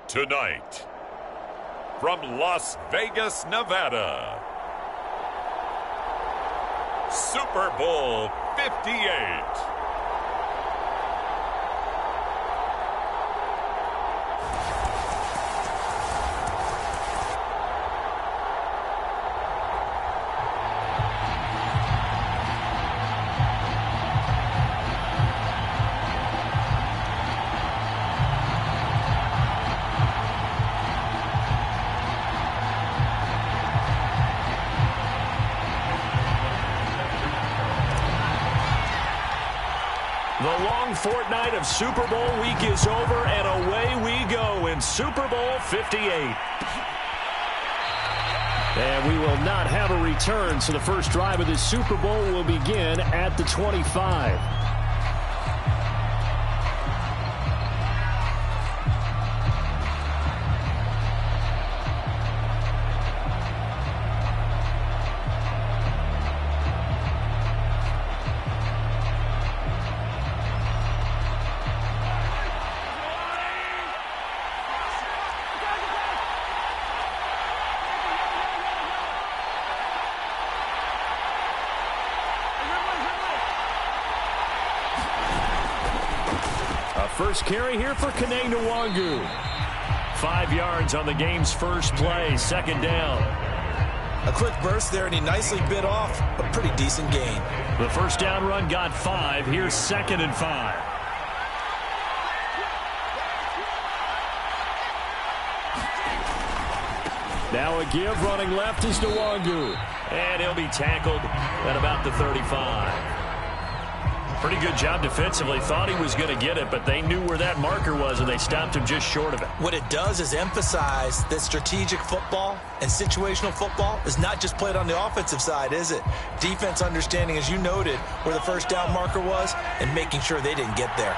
Tonight, from Las Vegas, Nevada, Super Bowl 58. The long fortnight of Super Bowl week is over, and away we go in Super Bowl 58. And we will not have a return, so the first drive of this Super Bowl will begin at the 25. First carry here for Nwangu. 5 yards on the game's first play, second down. A quick burst there, and he nicely bit off a pretty decent gain. The first down run got 5. Here's 2nd and 5. Now a give running left is Nwangu. And he'll be tackled at about the 35. Pretty good job defensively. Thought he was going to get it, but they knew where that marker was, and they stopped him just short of it. What it does is emphasize that strategic football and situational football is not just played on the offensive side, is it? Defense understanding, as you noted, where the first down marker was and making sure they didn't get there.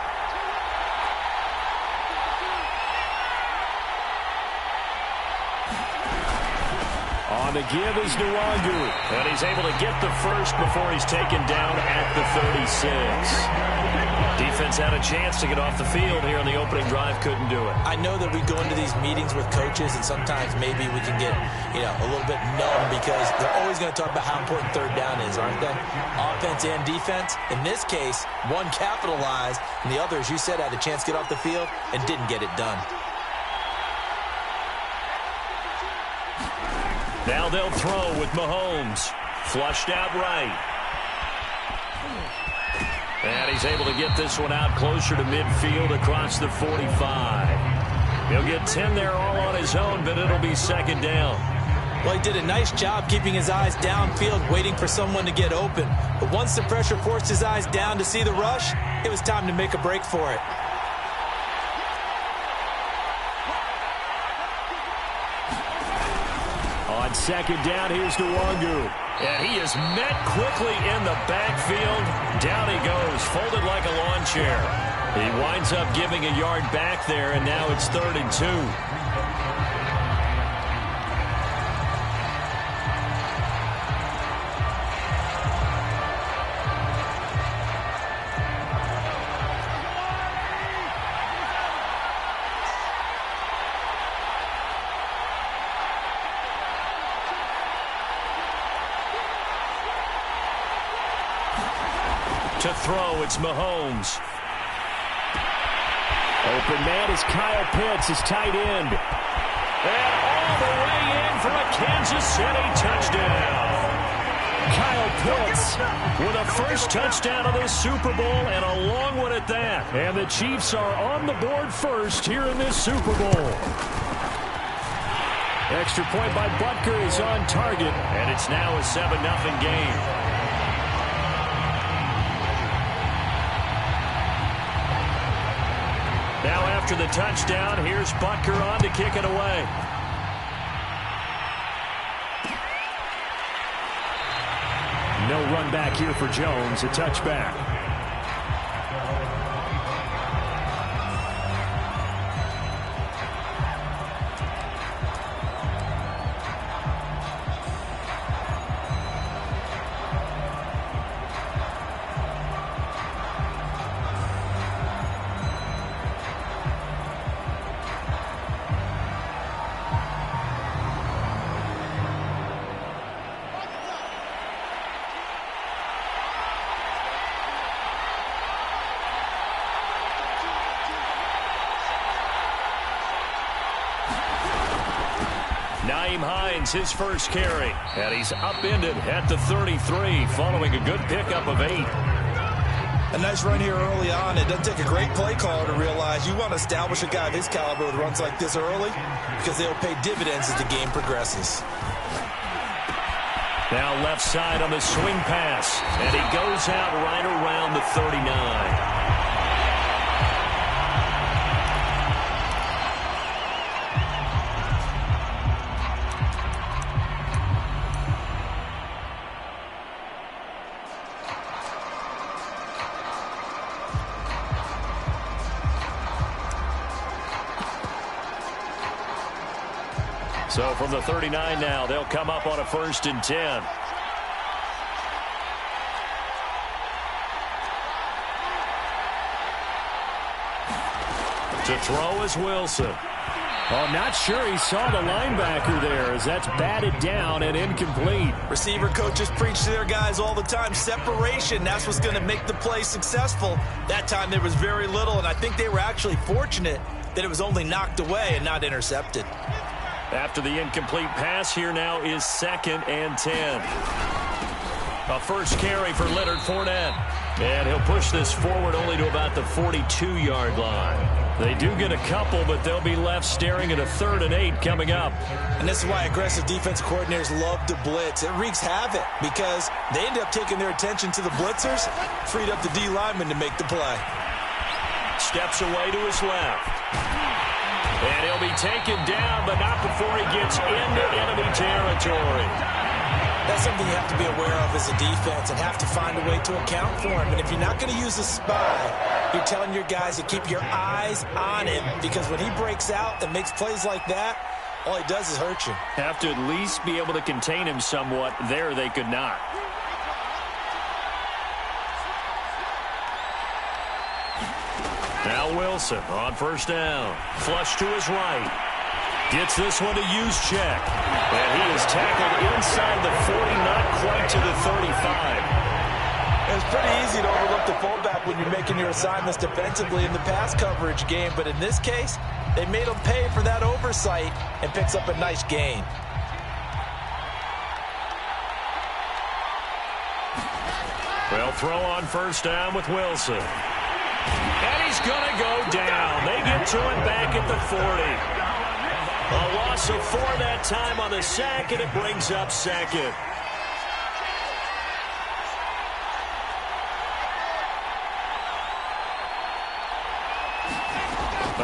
On the give is Nwangu, and he's able to get the first before he's taken down at the 36. Defense had a chance to get off the field here on the opening drive, couldn't do it. I know that we go into these meetings with coaches, and sometimes maybe we can get, a little bit numb because they're always going to talk about how important third down is, aren't they? Offense and defense. In this case, one capitalized, and the other, as you said, had a chance to get off the field and didn't get it done. Now they'll throw with Mahomes. Flushed out right. And he's able to get this one out closer to midfield across the 45. He'll get 10 there all on his own, but it'll be second down. Well, he did a nice job keeping his eyes downfield, waiting for someone to get open. But once the pressure forced his eyes down to see the rush, it was time to make a break for it. On second down, here's Nwangu. And he is met quickly in the backfield. Down he goes, folded like a lawn chair. He winds up giving a yard back there, and now it's 3rd and 2. To throw, it's Mahomes. Open man is Kyle Pitts, his tight end. And all the way in for a Kansas City touchdown. Kyle Pitts with a first touchdown of this Super Bowl, and a long one at that. And the Chiefs are on the board first here in this Super Bowl. Extra point by Butker is on target, and it's now a 7-0 game. Now after the touchdown, here's Butker on to kick it away. No run back here for Jones, a touchback. Naeem Hines, his first carry. And he's upended at the 33 following a good pickup of 8. A nice run here early on. It doesn't take a great play caller to realize you want to establish a guy of his caliber with runs like this early because they'll pay dividends as the game progresses. Now left side on the swing pass. And he goes out right around the 39. So from the 39 now, they'll come up on a 1st and 10. To throw is Wilson. Oh, not sure he saw the linebacker there as that's batted down and incomplete. Receiver coaches preach to their guys all the time. Separation, that's what's going to make the play successful. That time there was very little, and I think they were actually fortunate that it was only knocked away and not intercepted. After the incomplete pass, here now is 2nd and 10. A first carry for Leonard Fournette. And he'll push this forward only to about the 42-yard line. They do get a couple, but they'll be left staring at a 3rd and 8 coming up. And this is why aggressive defense coordinators love to blitz. It wreaks havoc because they end up taking their attention to the blitzers, freed up the D lineman to make the play. Steps away to his left. And he'll be taken down, but not before he gets into enemy territory. That's something you have to be aware of as a defense and have to find a way to account for him. And if you're not going to use a spy, you're telling your guys to keep your eyes on him because when he breaks out and makes plays like that, all he does is hurt you. Have to at least be able to contain him somewhat. There they could not. Now Wilson on 1st down. Flush to his right. Gets this one to Juszczyk. And he is tackled inside the 40, not quite to the 35. It's pretty easy to overlook the fullback when you're making your assignments defensively in the pass coverage game. But in this case, they made him pay for that oversight and picks up a nice gain. Well, throw on 1st down with Wilson. And he's going to go down. They get to it back at the 40. A loss of 4 that time on the sack, and it brings up 2nd.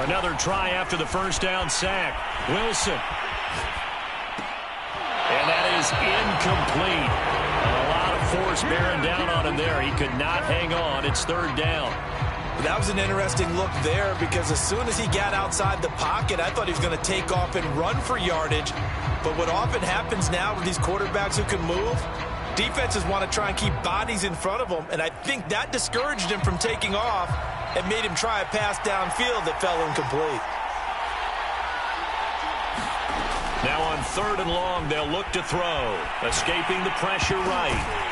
Another try after the 1st down sack. Wilson. And that is incomplete. A lot of force bearing down on him there. He could not hang on. It's 3rd down. That was an interesting look there because as soon as he got outside the pocket, I thought he was going to take off and run for yardage. But what often happens now with these quarterbacks who can move, defenses want to try and keep bodies in front of them. And I think that discouraged him from taking off and made him try a pass downfield that fell incomplete. Now on 3rd and long, they'll look to throw. Escaping the pressure right.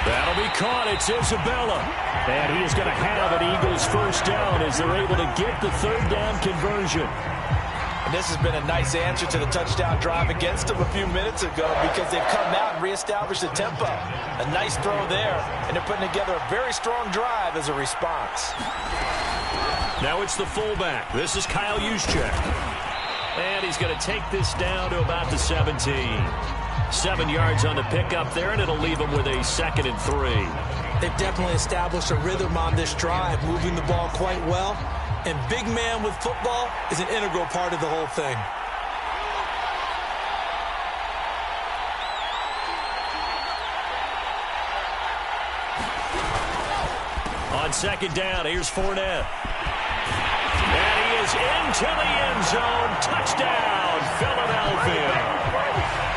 That'll be caught. It's Isabella. And he is going to have an Eagles 1st down as they're able to get the 3rd down conversion. And this has been a nice answer to the touchdown drive against them a few minutes ago because they've come out and reestablished the tempo. A nice throw there, and they're putting together a very strong drive as a response. Now it's the fullback. This is Kyle Juszczyk. And he's going to take this down to about the 17. 7 yards on the pickup there, and it'll leave him with a 2nd and 3. They've definitely established a rhythm on this drive, moving the ball quite well. And big man with football is an integral part of the whole thing. On 2nd down, here's Fournette. And he is into the end zone. Touchdown, Philadelphia.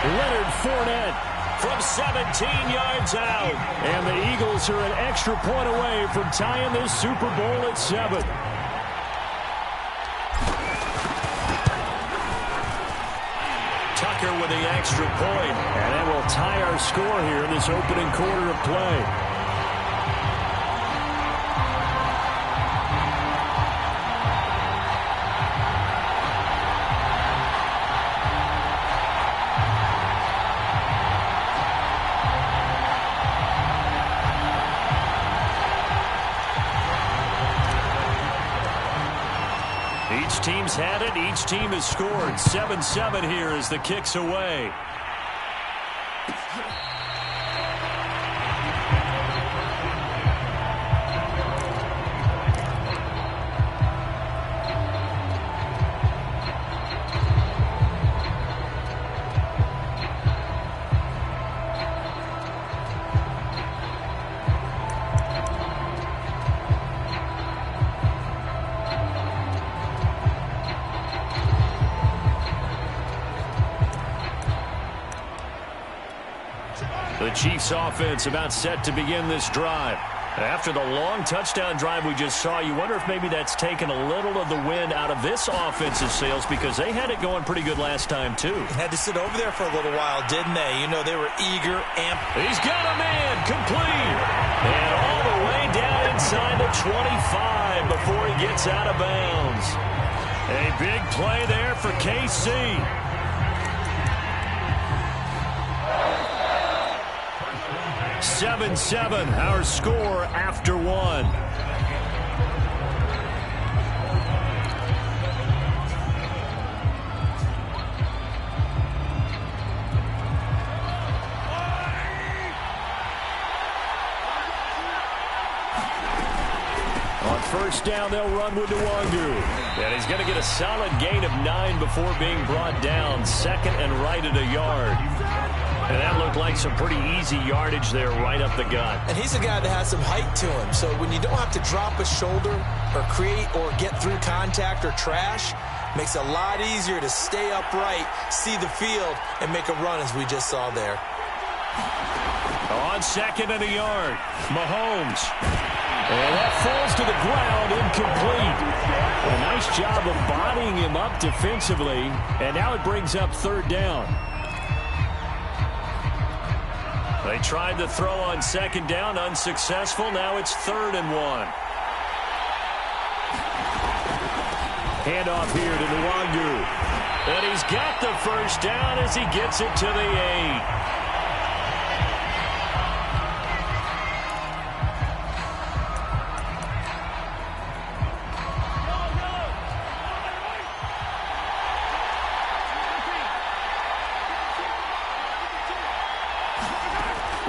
Leonard Fournette from 17 yards out. And the Eagles are an extra point away from tying this Super Bowl at 7. Tucker with the extra point. And that will tie our score here in this opening quarter of play. teams had it. Each team has scored. 7-7 here as the kick's away. The Chiefs offense about set to begin this drive. After the long touchdown drive we just saw, you wonder if maybe that's taken a little of the wind out of this offensive sails, because they had it going pretty good last time too. Had to sit over there for a little while, didn't they? You know, they were eager, amped. He's got a man, complete. And all the way down inside the 25 before he gets out of bounds. A big play there for KC. 7-7, our score after one. On first down, they'll run with Nwangu. And he's going to get a solid gain of 9 before being brought down. Second and right at a yard. And that looked like some pretty easy yardage there right up the gut. And he's a guy that has some height to him. So when you don't have to drop a shoulder or create or get through contact or trash, makes it a lot easier to stay upright, see the field, and make a run as we just saw there. On second and a yard, Mahomes. And that falls to the ground, incomplete. A nice job of bodying him up defensively. And now it brings up third down. They tried to throw on second down, unsuccessful. Now it's 3rd and 1. Handoff here to Nwangu. And he's got the first down as he gets it to the 8.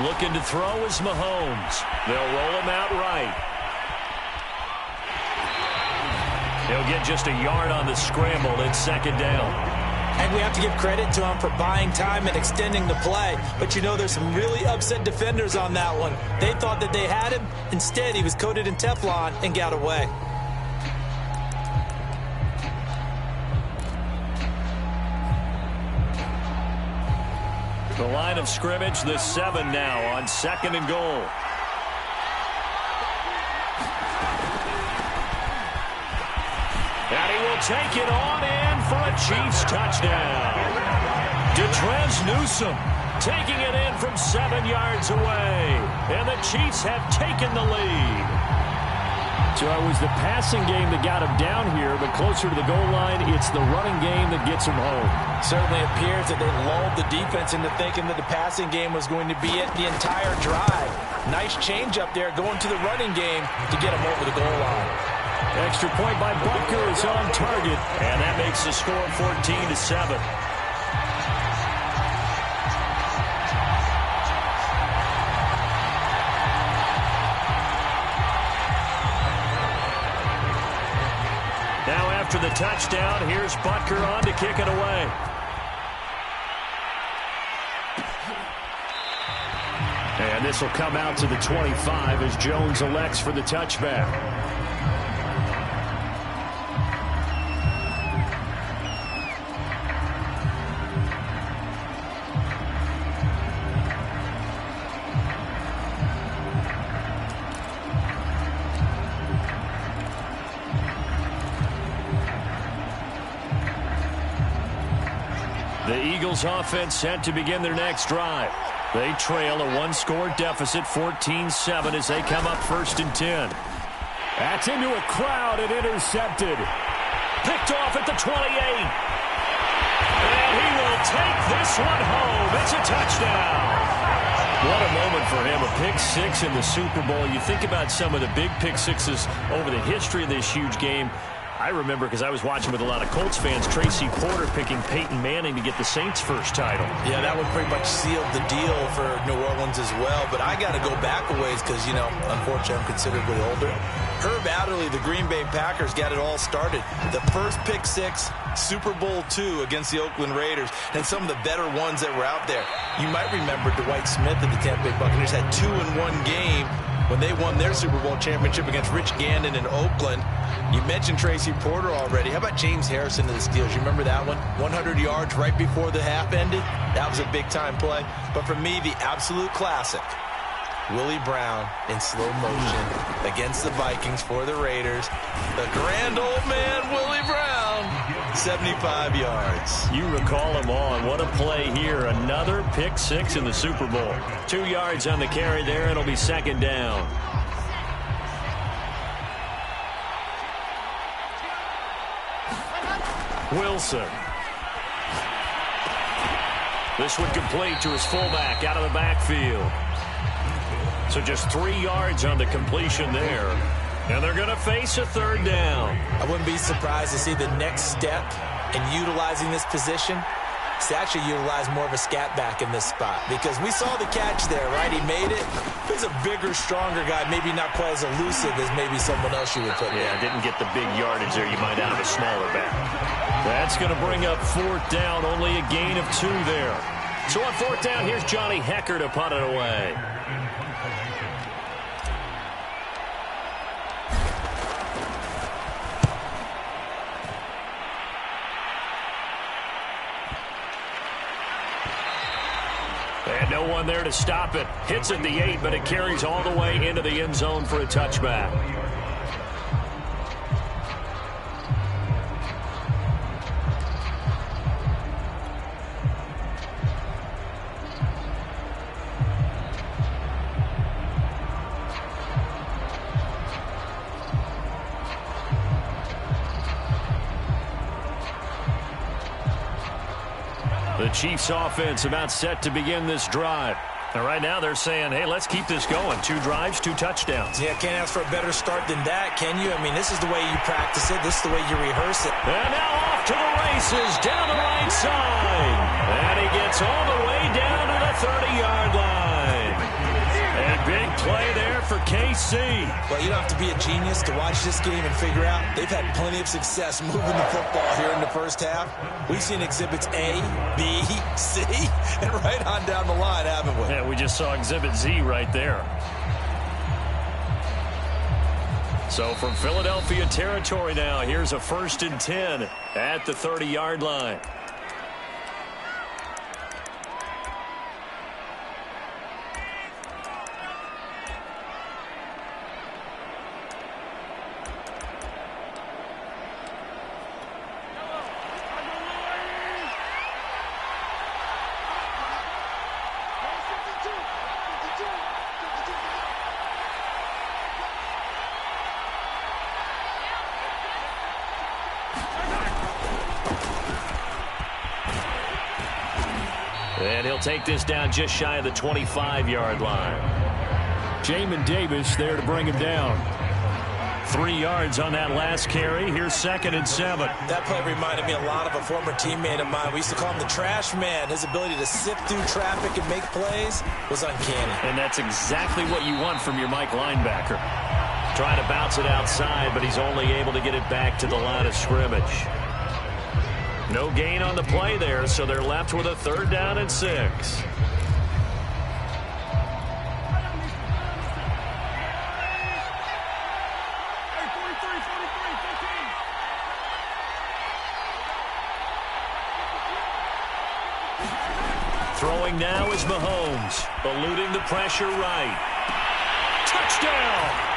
Looking to throw is Mahomes. They'll roll him out right. He'll get just a yard on the scramble. It's second down. And we have to give credit to him for buying time and extending the play. But you know, there's some really upset defenders on that one. They thought that they had him. Instead, he was coated in Teflon and got away. The line of scrimmage, the 7 now on second and goal. And he will take it on in for a Chiefs touchdown. Detrez Newsome taking it in from 7 yards away. And the Chiefs have taken the lead. So it was the passing game that got him down here, but closer to the goal line, it's the running game that gets him home. Certainly appears that they lulled the defense into thinking that the passing game was going to be it the entire drive. Nice change up there going to the running game to get him over the goal line. Extra point by Butker is on target, and that makes the score 14-7. Now after the touchdown, here's Butker on to kick it away. And this will come out to the 25 as Jones elects for the touchback. The Eagles offense set to begin their next drive. They trail a one-score deficit, 14-7, as they come up 1st and 10. That's into a crowd and intercepted. Picked off at the 28. And he will take this one home. It's a touchdown. What a moment for him, a pick 6 in the Super Bowl. You think about some of the big pick 6s over the history of this huge game. I remember because I was watching with a lot of Colts fans, Tracy Porter picking Peyton Manning to get the Saints' first title. Yeah, that would pretty much seal the deal for New Orleans as well. But I got to go back a ways because, you know, unfortunately I'm considerably older. Herb Adderley, the Green Bay Packers, got it all started. The first pick six, Super Bowl II against the Oakland Raiders, and some of the better ones that were out there. You might remember Dwight Smith of the Tampa Bay Buccaneers had 2 in one game when they won their Super Bowl championship against Rich Gannon in Oakland. You mentioned Tracy Porter already. How about James Harrison of the Steelers? You remember that one? 100 yards right before the half ended? That was a big-time play. But for me, the absolute classic, Willie Brown in slow motion against the Vikings for the Raiders. The grand old man, Willie Brown, 75 yards. You recall him on. What a play here. Another pick six in the Super Bowl. 2 yards on the carry there. It'll be second down. Wilson. This one complete to his fullback out of the backfield. So just 3 yards on the completion there. And they're going to face a third down. I wouldn't be surprised to see the next step in utilizing this position to actually utilize more of a scat back in this spot. Because we saw the catch there, right? He made it. He's a bigger, stronger guy, maybe not quite as elusive as maybe someone else you would put there. Yeah, didn't get the big yardage there. You might out of a smaller back. That's going to bring up fourth down. Only a gain of 2 there. So on fourth down, here's Johnny Hecker to punt it away. And no one there to stop it. Hits at the 8, but it carries all the way into the end zone for a touchback. The Chiefs offense about set to begin this drive. And right now they're saying, hey, let's keep this going. 2 drives, 2 touchdowns. Yeah, can't ask for a better start than that, can you? I mean, this is the way you practice it. This is the way you rehearse it. And now off to the races down the right side. And he gets all the way down to the 30-yard line. A big play there for KC. Well, you don't have to be a genius to watch this game and figure out they've had plenty of success moving the football here in the first half. We've seen exhibits A, B, C, and right on down the line, haven't we? Yeah, we just saw exhibit Z right there. So from Philadelphia territory now, here's a 1st and 10 at the 30-yard line. And he'll take this down just shy of the 25-yard line. Jamin Davis there to bring him down. 3 yards on that last carry. Here's 2nd and 7. That play reminded me a lot of a former teammate of mine. We used to call him the trash man. His ability to sift through traffic and make plays was uncanny. And that's exactly what you want from your Mike linebacker. Trying to bounce it outside, but he's only able to get it back to the line of scrimmage. No gain on the play there, so they're left with a 3rd down and 6. Throwing now is Mahomes, eluding the pressure right. Touchdown!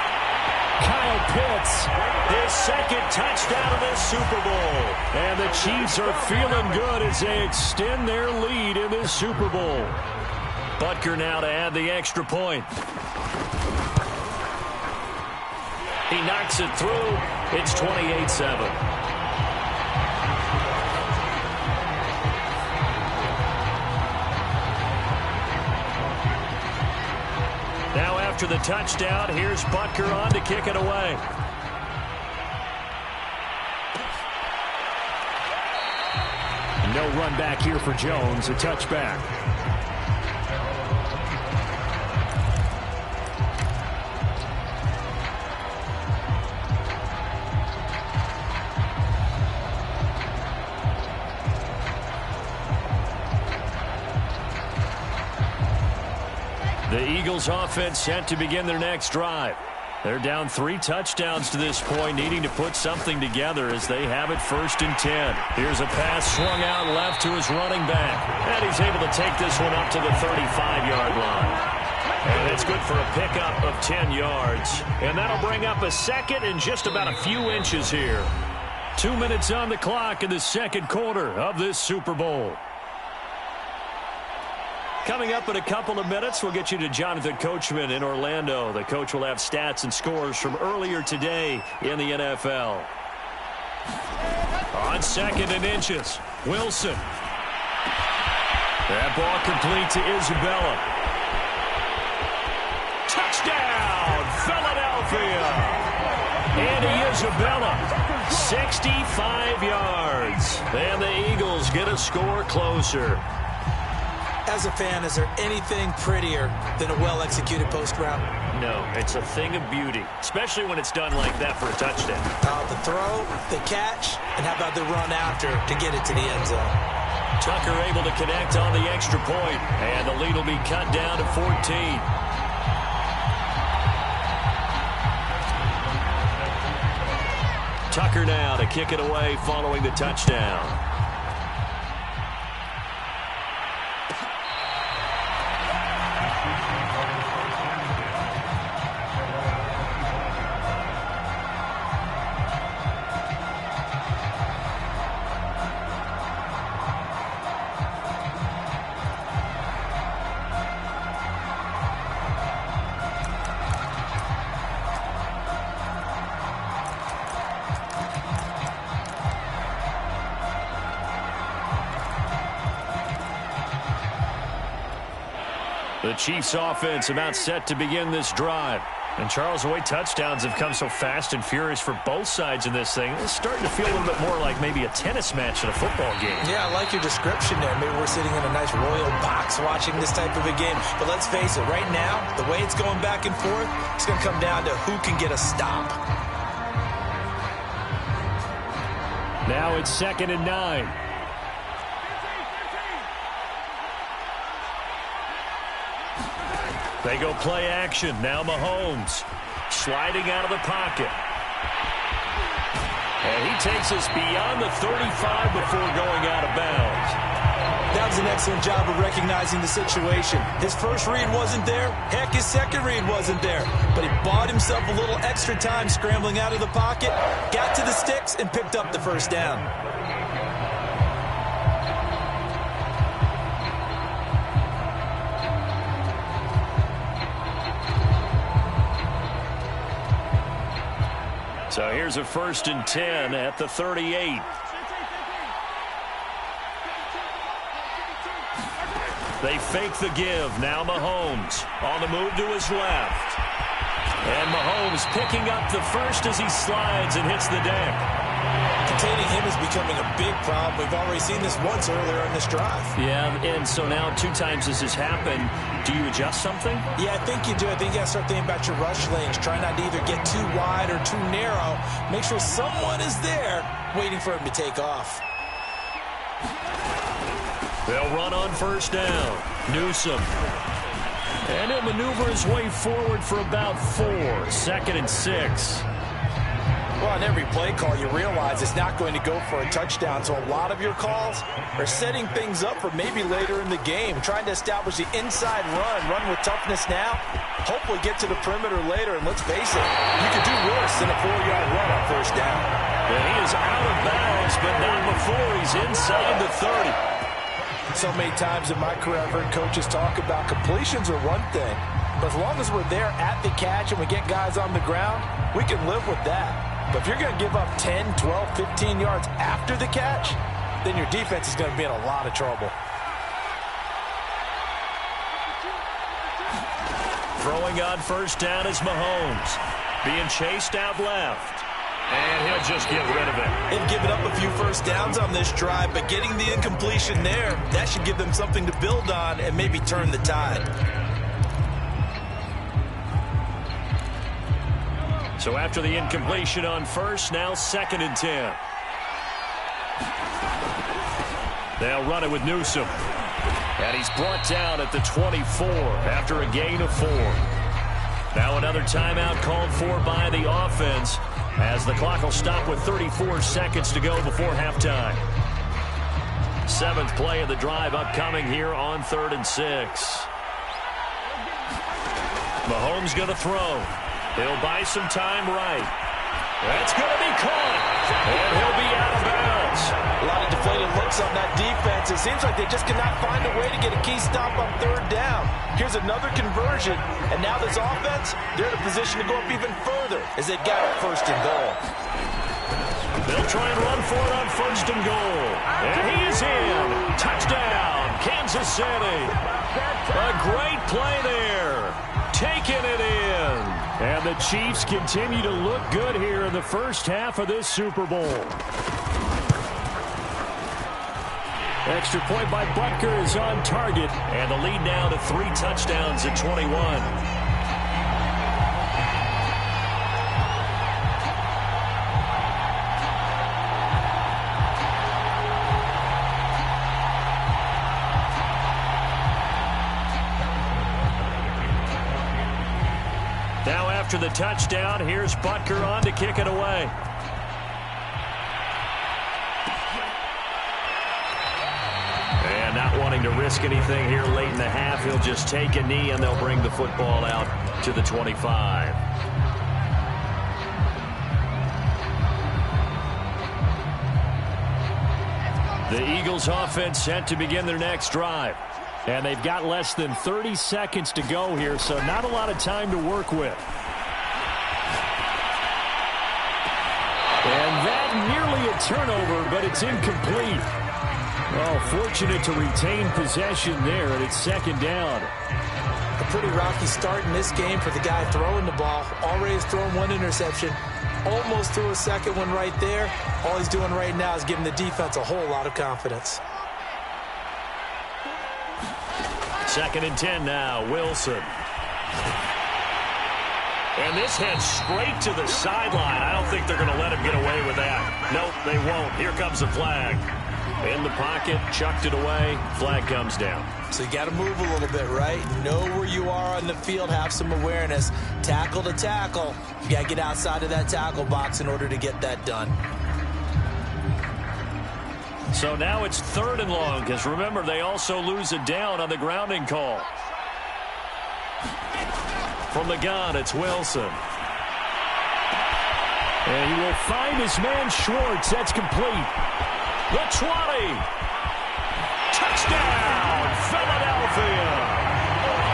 Kyle Pitts, his 2nd touchdown of this Super Bowl. And the Chiefs are feeling good as they extend their lead in this Super Bowl. Butker now to add the extra point. He knocks it through. It's 28-7. Now after the touchdown, here's Butker on to kick it away. No run back here for Jones. A touchback. The Eagles offense set to begin their next drive. They're down 3 touchdowns to this point, needing to put something together as they have it 1st and 10. Here's a pass swung out left to his running back. And he's able to take this one up to the 35-yard line. And it's good for a pickup of 10 yards. And that'll bring up a second and just about a few inches here. 2 minutes on the clock in the second quarter of this Super Bowl. Coming up in a couple of minutes, we'll get you to Jonathan Coachman in Orlando. The coach will have stats and scores from earlier today in the NFL. On 2nd and inches, Wilson. That ball complete to Isabella. Touchdown, Philadelphia. Andy Isabella, 65 yards. And the Eagles get a score closer. As a fan, is there anything prettier than a well-executed post route? No, it's a thing of beauty, especially when it's done like that for a touchdown. The throw, the catch, and how about the run after to get it to the end zone? Tucker able to connect on the extra point, and the lead will be cut down to 14. Tucker now to kick it away following the touchdown. The Chiefs offense about set to begin this drive. And Charles, the way touchdowns have come so fast and furious for both sides in this thing, it's starting to feel a little bit more like maybe a tennis match in a football game. Yeah, I like your description there. Maybe we're sitting in a nice royal box watching this type of a game. But let's face it, right now, the way it's going back and forth, it's going to come down to who can get a stop. Now it's 2nd and 9. They go play action. Now Mahomes sliding out of the pocket. And he takes us beyond the 35 before going out of bounds. That was an excellent job of recognizing the situation. His first read wasn't there. Heck, his second read wasn't there. But he bought himself a little extra time scrambling out of the pocket, got to the sticks, and picked up the first down. So here's a 1st and 10 at the 38. They fake the give. Now Mahomes on the move to his left. And Mahomes picking up the first as he slides and hits the deck. Containing him is becoming a big problem. We've already seen this once earlier in this drive. Yeah, and so now 2 times this has happened. Do you adjust something? Yeah, I think you do. I think you got to start thinking about your rush lanes. Try not to either get too wide or too narrow. Make sure someone is there waiting for him to take off. They'll run on 1st down. Newsome. And he'll maneuver his way forward for about 4. 2nd and 6. Well, on every play call, you realize it's not going to go for a touchdown. So a lot of your calls are setting things up for maybe later in the game, trying to establish the inside run with toughness now, hopefully get to the perimeter later. And let's face it, you could do worse than a 4-yard run on 1st down. And he is out of bounds, but not before he's inside the 30. So many times in my career, I've heard coaches talk about completions are one thing, but as long as we're there at the catch and we get guys on the ground, we can live with that. But if you're going to give up 10, 12, 15 yards after the catch, then your defense is going to be in a lot of trouble. Throwing on 1st down is Mahomes. Being chased out left. And he'll just get rid of it. They've given up a few first downs on this drive, but getting the incompletion there, that should give them something to build on and maybe turn the tide. So after the incompletion on first, now 2nd and 10. They'll run it with Newsome. And he's brought down at the 24 after a gain of 4. Now another timeout called for by the offense as the clock will stop with 34 seconds to go before halftime. 7th play of the drive upcoming here on 3rd and 6. Mahomes going to throw. He'll buy some time right. That's going to be caught. And he'll be out of bounds. A lot of deflated looks on that defense. It seems like they just cannot find a way to get a key stop on 3rd down. Here's another conversion. And now this offense, they're in a position to go up even further as they've got it 1st and goal. They'll try and run for it on 1st and goal. And he is in. Touchdown, Kansas City. A great play there. Taking it in. And the Chiefs continue to look good here in the first half of this Super Bowl. Extra point by Butker is on target. And the lead now to 3 touchdowns at 21. Now after the touchdown, here's Butker on to kick it away. And not wanting to risk anything here late in the half, he'll just take a knee and they'll bring the football out to the 25. The Eagles offense set to begin their next drive. And they've got less than 30 seconds to go here, so not a lot of time to work with. And that nearly a turnover, but it's incomplete. Oh, fortunate to retain possession there, and it's 2nd down. A pretty rocky start in this game for the guy throwing the ball. Already has thrown 1 interception. Almost threw a 2nd one right there. All he's doing right now is giving the defense a whole lot of confidence. 2nd and 10 now, Wilson. And this heads straight to the sideline. I don't think they're going to let him get away with that. Nope, they won't. Here comes the flag. In the pocket, chucked it away. Flag comes down. So you got to move a little bit, right? Know where you are on the field, have some awareness. Tackle to tackle. You got to get outside of that tackle box in order to get that done. So now it's 3rd and long, because remember, they also lose a down on the grounding call. From the gun, it's Wilson. And he will find his man Schwartz. That's complete. The 20. Touchdown, Philadelphia.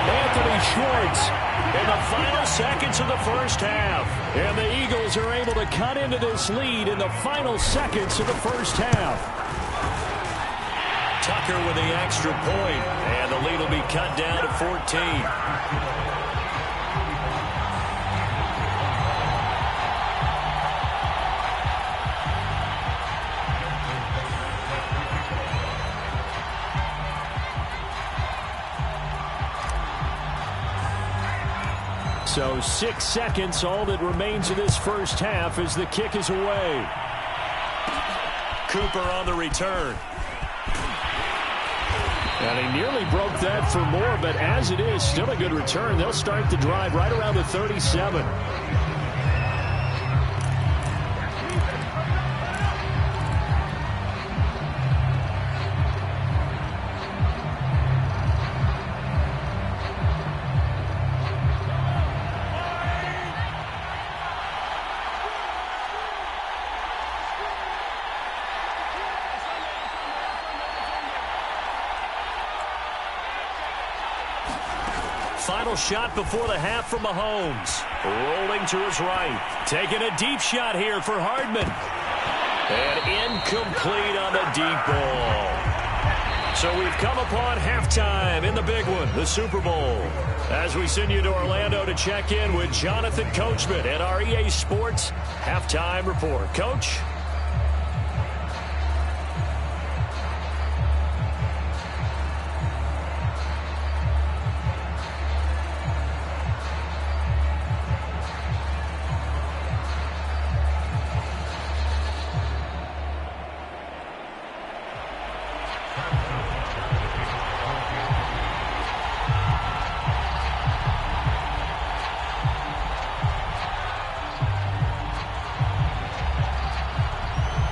Anthony Schwartz in the final seconds of the first half. And the Eagles are able to cut into this lead in the final seconds of the first half. Tucker with the extra point, and the lead will be cut down to 14. So 6 seconds, all that remains of this first half as the kick is away. Cooper on the return. And he nearly broke that for more, but as it is, still a good return. They'll start the drive right around the 37. Final shot before the half from Mahomes. Rolling to his right. Taking a deep shot here for Hardman. And incomplete on the deep ball. So we've come upon halftime time in the big one, the Super Bowl. As we send you to Orlando to check in with Jonathan Coachman at our EA Sports Halftime Report. Coach?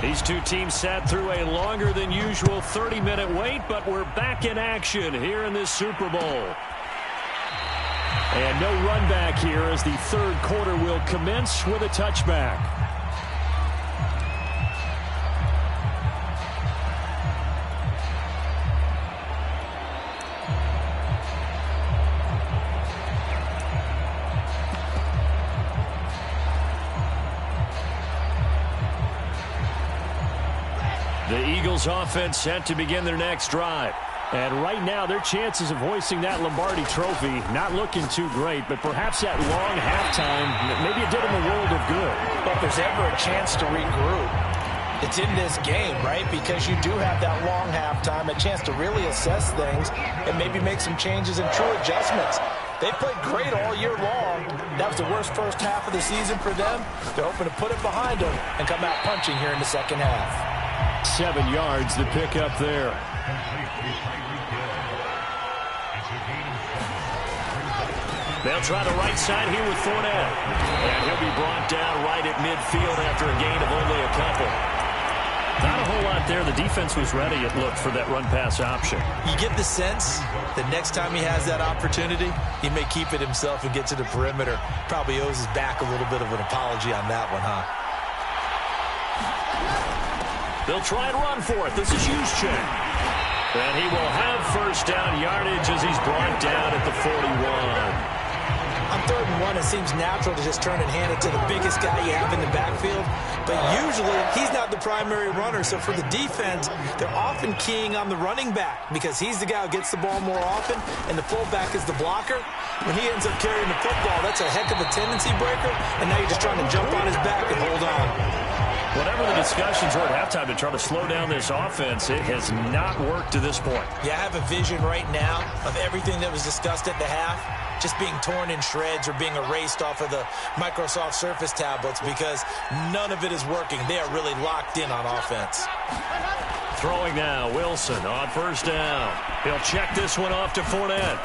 These two teams sat through a longer than usual 30-minute wait, but we're back in action here in this Super Bowl. And no run back here as the third quarter will commence with a touchback. The Eagles offense set to begin their next drive. And right now, their chances of hoisting that Lombardi trophy not looking too great, but perhaps that long halftime, maybe it did them a world of good. But if there's ever a chance to regroup, it's in this game, right? Because you do have that long halftime, a chance to really assess things and maybe make some changes and true adjustments. They played great all year long. That was the worst first half of the season for them. They're hoping to put it behind them and come out punching here in the second half. 7 yards to pick up there. They'll try the right side here with Fournette. And he'll be brought down right at midfield after a gain of only a couple. Not a whole lot there. The defense was ready, it looked, for that run-pass option. You get the sense that next time he has that opportunity, he may keep it himself and get to the perimeter. Probably owes his back a little bit of an apology on that one, huh? They'll try and run for it. This is Juszczyk. And he will have first down yardage as he's brought down at the 41. On 3rd and 1, it seems natural to just turn and hand it to the biggest guy you have in the backfield. But usually, he's not the primary runner. So for the defense, they're often keying on the running back because he's the guy who gets the ball more often, and the fullback is the blocker. When he ends up carrying the football, that's a heck of a tendency breaker, and now you're just trying to jump on his back and hold on. Whatever the discussions were at halftime to try to slow down this offense, it has not worked to this point. Yeah, I have a vision right now of everything that was discussed at the half just being torn in shreds or being erased off of the Microsoft Surface tablets because none of it is working. They are really locked in on offense. Throwing now, Wilson on first down. He'll check this one off to Fournette.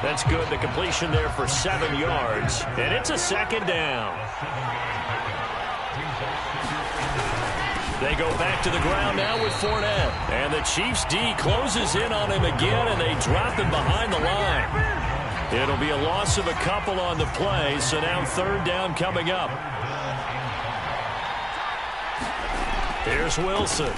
That's good. The completion there for 7 yards, and it's a second down. They go back to the ground now with Fournette. And the Chiefs D closes in on him again, and they drop him behind the line. It'll be a loss of a couple on the play, so now 3rd down coming up. Here's Wilson.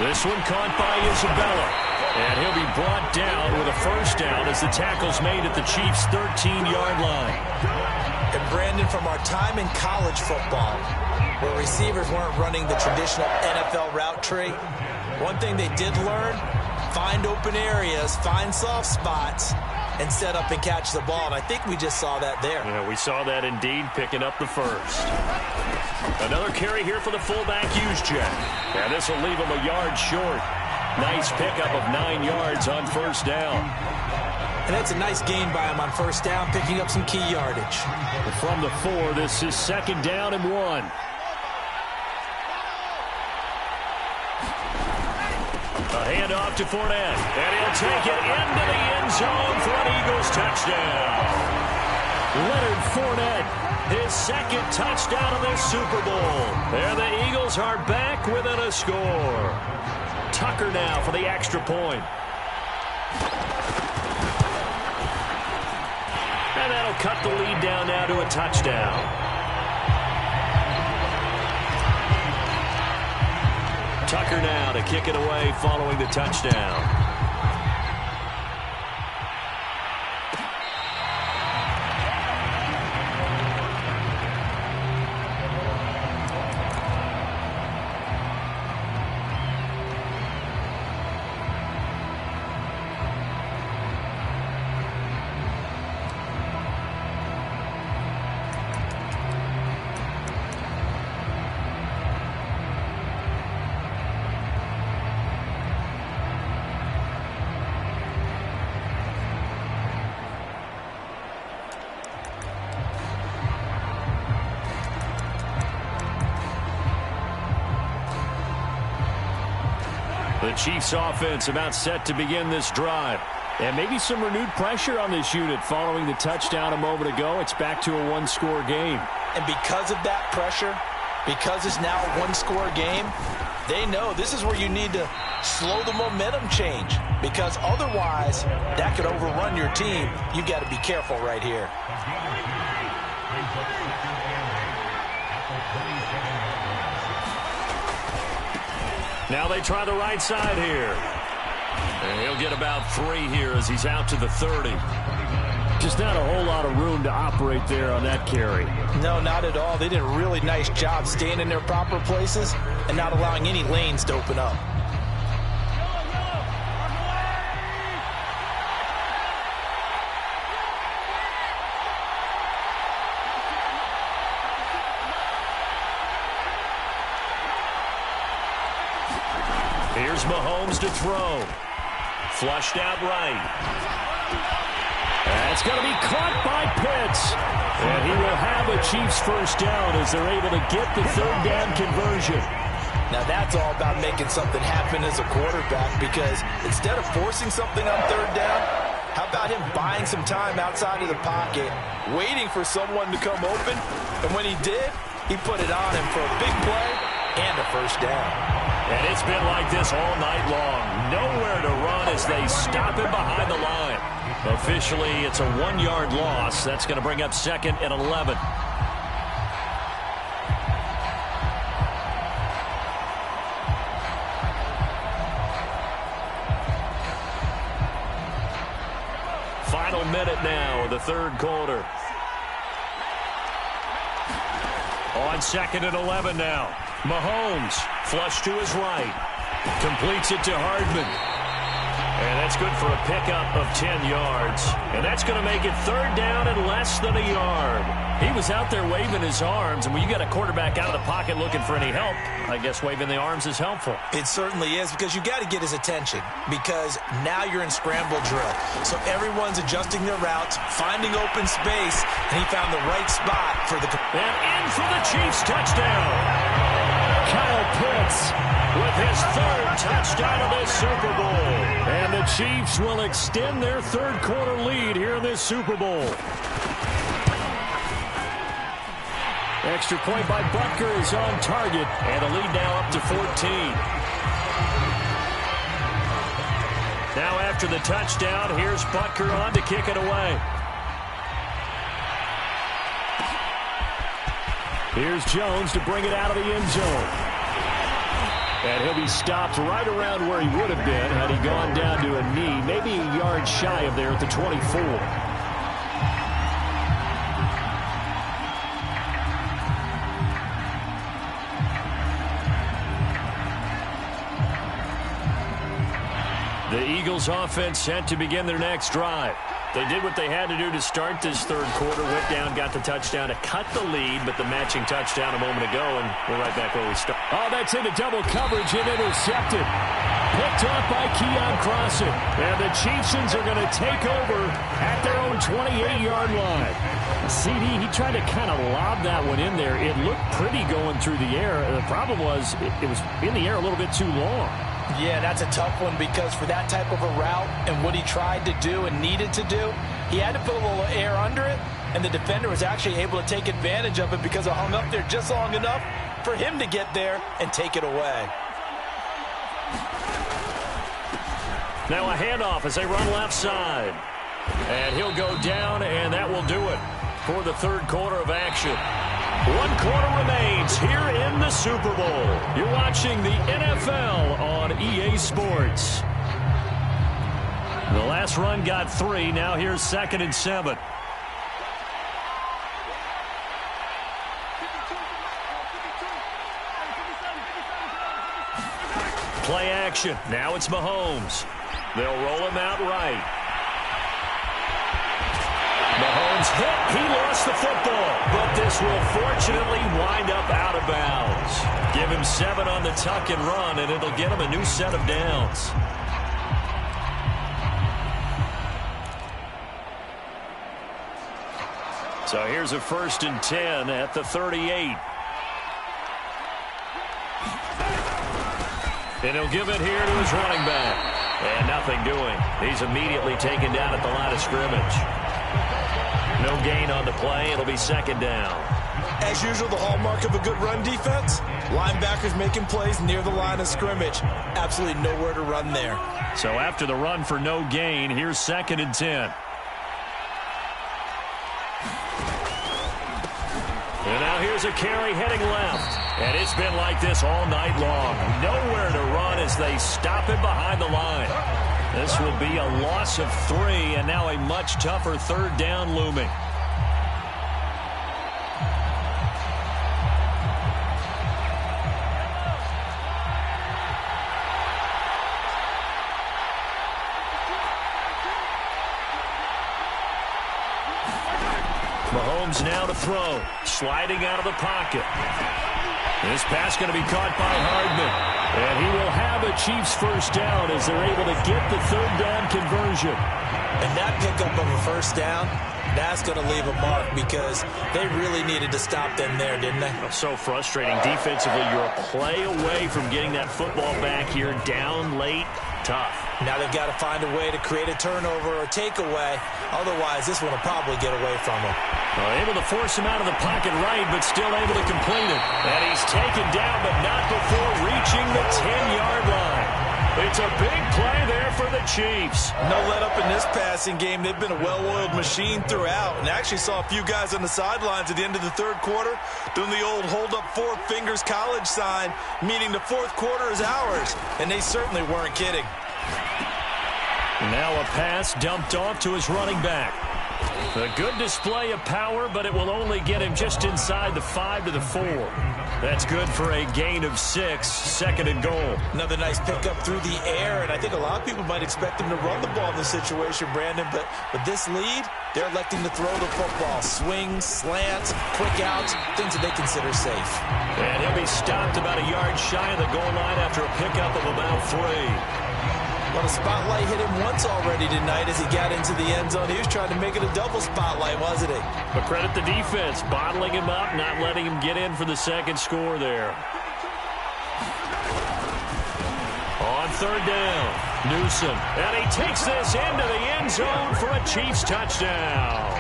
This one caught by Isabella. And he'll be brought down with a first down as the tackle's made at the Chiefs' 13-yard line. And Brandon, from our time in college football, where receivers weren't running the traditional NFL route tree, one thing they did learn, find open areas, find soft spots, and set up and catch the ball. And I think we just saw that there. Yeah, we saw that indeed, picking up the first. Another carry here for the fullback, Juszczyk. And this will leave him a yard short. Nice pickup of 9 yards on first down. And that's a nice gain by him on first down, picking up some key yardage. From the 4, this is 2nd down and 1. A handoff to Fournette, and he'll take it into the end zone for an Eagles touchdown. Leonard Fournette, his 2nd touchdown of this Super Bowl. And the Eagles are back within a score. Tucker now for the extra point. And that'll cut the lead down now to a touchdown. Tucker now to kick it away following the touchdown. The Chiefs offense about set to begin this drive. And maybe some renewed pressure on this unit following the touchdown a moment ago. It's back to a one-score game. And because of that pressure, because it's now a one-score game, they know this is where you need to slow the momentum change, because otherwise that could overrun your team. You've got to be careful right here. Now they try the right side here. And he'll get about 3 here as he's out to the 30. Just not a whole lot of room to operate there on that carry. No, not at all. They did a really nice job staying in their proper places and not allowing any lanes to open up. Here's Mahomes to throw. Flushed out right. That's going to be caught by Pitts. And he will have a Chiefs first down as they're able to get the third down conversion. Now that's all about making something happen as a quarterback, because instead of forcing something on third down, how about him buying some time outside of the pocket, waiting for someone to come open, and when he did, he put it on him for a big play and a first down. And it's been like this all night long. Nowhere to run as they stop him behind the line. Officially, it's a 1-yard loss. That's going to bring up 2nd and 11. Final minute now of the third quarter. On 2nd and 11 now. Mahomes, flush to his right. Completes it to Hardman. And that's good for a pickup of 10 yards. And that's going to make it third down and less than a yard. He was out there waving his arms, and when you got a quarterback out of the pocket looking for any help, I guess waving the arms is helpful. It certainly is, because you got to get his attention, because now you're in scramble drill. So everyone's adjusting their routes, finding open space, and he found the right spot for the... And in for the Chiefs touchdown. Kyle Pitts with his third touchdown of this Super Bowl. And the Chiefs will extend their third quarter lead here in this Super Bowl. Extra point by Butker is on target. And the lead now up to 14. Now after the touchdown, here's Butker on to kick it away. Here's Jones to bring it out of the end zone. And he'll be stopped right around where he would have been had he gone down to a knee, maybe a yard shy of there at the 24. The Eagles offense set to begin their next drive. They did what they had to do to start this third quarter. Went down, got the touchdown to cut the lead, but the matching touchdown a moment ago, and we're right back where we started. Oh, that's into double coverage and intercepted. Picked off by Keon Crossen. And the Chiefs are going to take over at their own 28-yard line. CD, he tried to kind of lob that one in there. It looked pretty going through the air. The problem was it was in the air a little bit too long. Yeah, that's a tough one, because for that type of a route and what he tried to do and needed to do, he had to put a little air under it, and the defender was actually able to take advantage of it because it hung up there just long enough for him to get there and take it away. Now a handoff as they run left side. And he'll go down, and that will do it for the third quarter of action. 1 quarter remains here in the Super Bowl. You're watching the NFL on EA Sports. The last run got 3. Now here's 2nd and 7. Play action. Now it's Mahomes. They'll roll him out right. Mahomes hit. He lost the football. But this will fortunately wind up out of bounds. Give him 7 on the tuck and run, and it'll get him a new set of downs. So here's a 1st and 10 at the 38. And he'll give it here to his running back. And nothing doing. He's immediately taken down at the line of scrimmage. No gain on the play. It'll be second down. As usual, the hallmark of a good run defense, linebackers making plays near the line of scrimmage. Absolutely nowhere to run there. So after the run for no gain, here's 2nd and 10. And now here's a carry heading left. And it's been like this all night long. Nowhere to run as they stop him behind the line. This will be a loss of 3, and now a much tougher 3rd down looming. Mahomes now to throw. Sliding out of the pocket. This pass going to be caught by Hardman. And he will have a Chiefs first down as they're able to get the 3rd down conversion. And that pickup of a first down, that's going to leave a mark because they really needed to stop them there, didn't they? So frustrating. Defensively, you're a play away from getting that football back here. Down late, tough. Now they've got to find a way to create a turnover or takeaway. Otherwise, this one will probably get away from them. Able to force him out of the pocket right, but still able to complete it. And he's taken down, but not before reaching the 10-yard line. It's a big play there for the Chiefs. No let up in this passing game. They've been a well-oiled machine throughout. And actually saw a few guys on the sidelines at the end of the 3rd quarter doing the old hold up 4 fingers college sign, meaning the 4th quarter is ours. And they certainly weren't kidding. Now a pass dumped off to his running back. A good display of power, but it will only get him just inside the 5 to the 4. That's good for a gain of 6, 2nd and goal. Another nice pickup through the air, and I think a lot of people might expect him to run the ball in this situation, Brandon, but with this lead, they're electing to throw the football. Swings, slants, quick outs, things that they consider safe. And he'll be stopped about a yard shy of the goal line after a pickup of about 3. Well, the spotlight hit him once already tonight as he got into the end zone. He was trying to make it a double spotlight, wasn't he? But credit the defense, bottling him up, not letting him get in for the 2nd score there. On 3rd down, Newsome. And he takes this into the end zone for a Chiefs touchdown.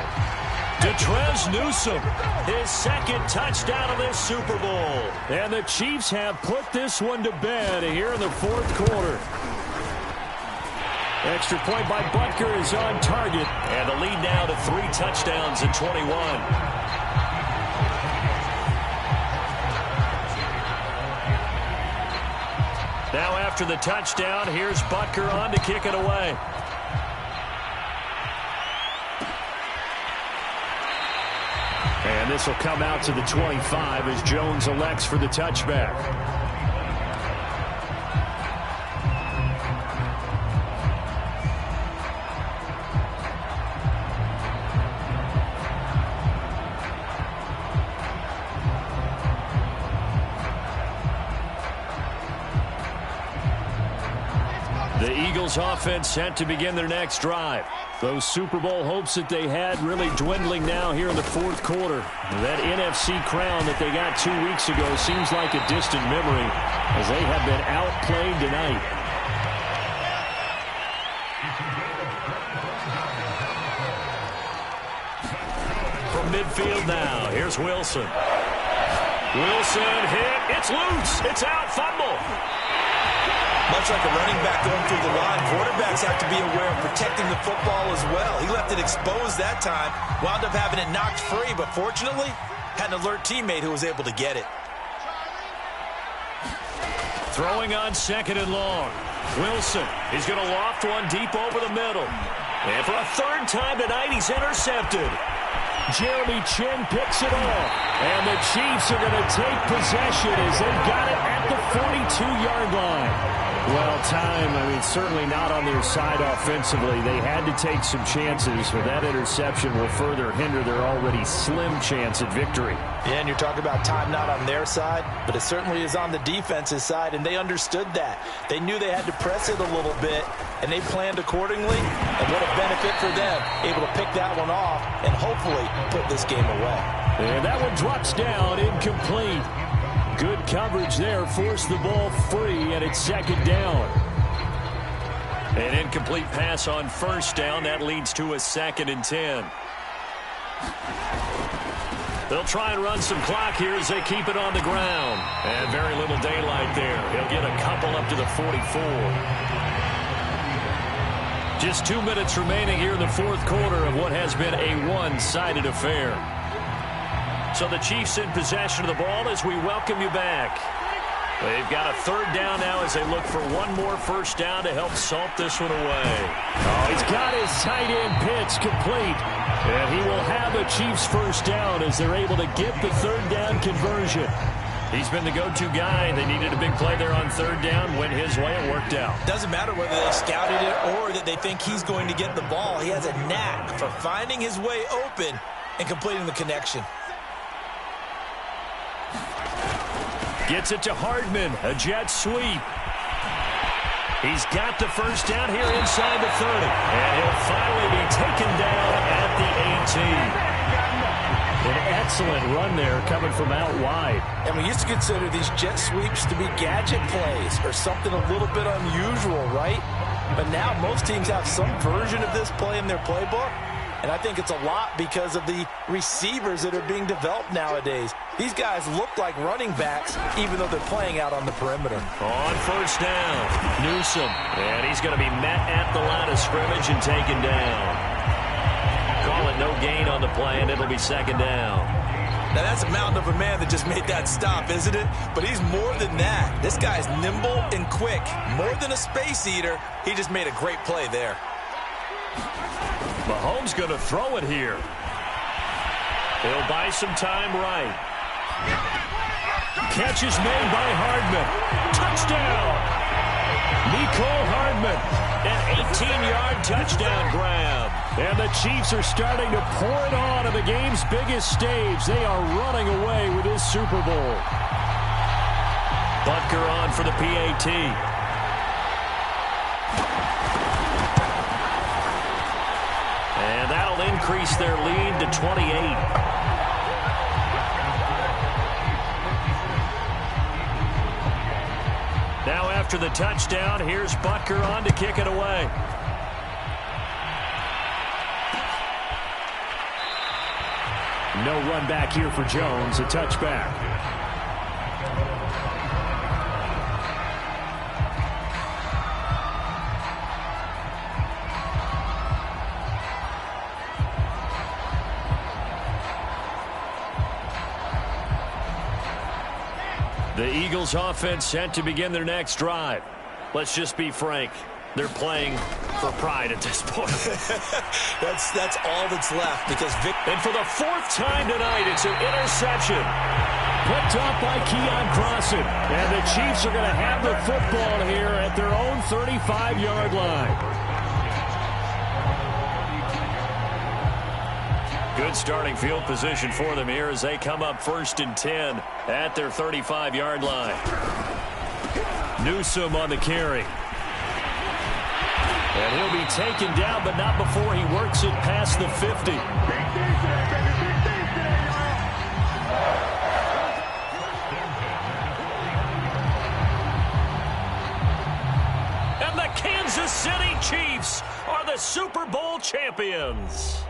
Detrez Newsome, his 2nd touchdown of this Super Bowl. And the Chiefs have put this one to bed here in the 4th quarter. Extra point by Butker is on target. And the lead now to 3 touchdowns and 21. Now after the touchdown, here's Butker on to kick it away. And this will come out to the 25 as Jones elects for the touchback. The Eagles offense set to begin their next drive. Those Super Bowl hopes that they had really dwindling now here in the 4th quarter. That NFC crown that they got 2 weeks ago seems like a distant memory as they have been outplayed tonight. From midfield now, here's Wilson. Wilson hit. It's loose. It's out. Fumble. Much like a running back going through the line, quarterbacks have to be aware of protecting the football as well. He left it exposed that time, wound up having it knocked free, but fortunately, had an alert teammate who was able to get it. Throwing on 2nd and long. Wilson, he's going to loft one deep over the middle. And for a 3rd time tonight, he's intercepted. Jeremy Chin picks it off. And the Chiefs are going to take possession as they've got it at the 42-yard line. Well, time, certainly not on their side offensively. They had to take some chances, but that interception will further hinder their already slim chance at victory. Yeah, and you're talking about time not on their side, but it certainly is on the defense's side, and they understood that. They knew they had to press it a little bit, and they planned accordingly, and what a benefit for them, able to pick that one off and hopefully put this game away. And that one drops down incomplete. Good coverage there. Forced the ball free, and it's second down. An incomplete pass on first down. That leads to a 2nd and 10. They'll try and run some clock here as they keep it on the ground. And very little daylight there. He'll get a couple up to the 44. Just 2 minutes remaining here in the fourth quarter of what has been a one-sided affair. So the Chiefs in possession of the ball as we welcome you back. They've got a third down now as they look for one more first down to help salt this one away. Oh, he's got his tight end pitch complete. And he will have the Chiefs first down as they're able to get the third down conversion. He's been the go-to guy. They needed a big play there on third down. Went his way. It worked out. Doesn't matter whether they scouted it or that they think he's going to get the ball. He has a knack for finding his way open and completing the connection. Gets it to Hardman. A jet sweep. He's got the first down here inside the 30. And he'll finally be taken down at the 18. An excellent run there coming from out wide. And we used to consider these jet sweeps to be gadget plays or something a little bit unusual, right? But now most teams have some version of this play in their playbook. And I think it's a lot because of the receivers that are being developed nowadays. These guys look like running backs, even though they're playing out on the perimeter. On first down, Newsome. And he's going to be met at the line of scrimmage and taken down. Call it no gain on the play, and it'll be second down. Now, that's a mountain of a man that just made that stop, isn't it? But he's more than that. This guy's nimble and quick. More than a space eater, he just made a great play there. Mahomes going to throw it here. He'll buy some time right. Catch is made by Hardman. Touchdown! Nicole Hardman. An 18-yard touchdown grab. And the Chiefs are starting to pour it on the game's biggest stage. They are running away with this Super Bowl. Butker on for the PAT. And that'll increase their lead to 28. Now after the touchdown, here's Butker on to kick it away. No run back here for Jones, a touchback. The Eagles offense set to begin their next drive. Let's just be frank. They're playing for pride at this point. That's all that's left because And for the fourth time tonight, it's an interception. Picked up by Keon Crossan. And the Chiefs are going to have the football here at their own 35-yard line. Good starting field position for them here as they come up 1st and 10 at their 35-yard line. Newsome on the carry. And he'll be taken down, but not before he works it past the 50. And the Kansas City Chiefs are the Super Bowl champions.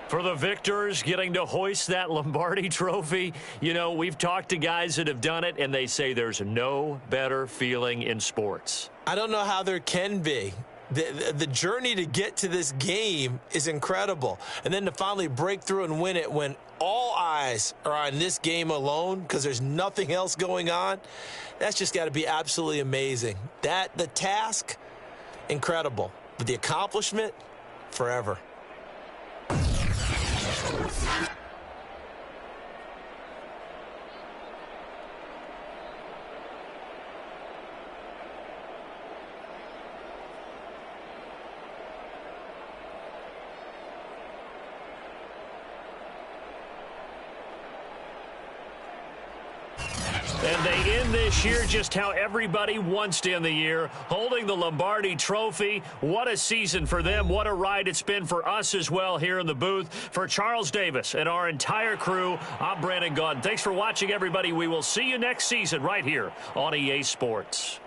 For the victors getting to hoist that Lombardi trophy, you know, we've talked to guys that have done it, and they say there's no better feeling in sports. I don't know how there can be. The journey to get to this game is incredible. And then to finally break through and win it when all eyes are on this game alone because there's nothing else going on, that's just got to be absolutely amazing. The task, incredible. But the accomplishment, forever. And they end seen this year just how everybody wants to end the year, holding the Lombardi Trophy. What a season for them. What a ride it's been for us as well here in the booth. For Charles Davis and our entire crew, I'm Brandon Gaudin. Thanks for watching, everybody. We will see you next season right here on EA Sports.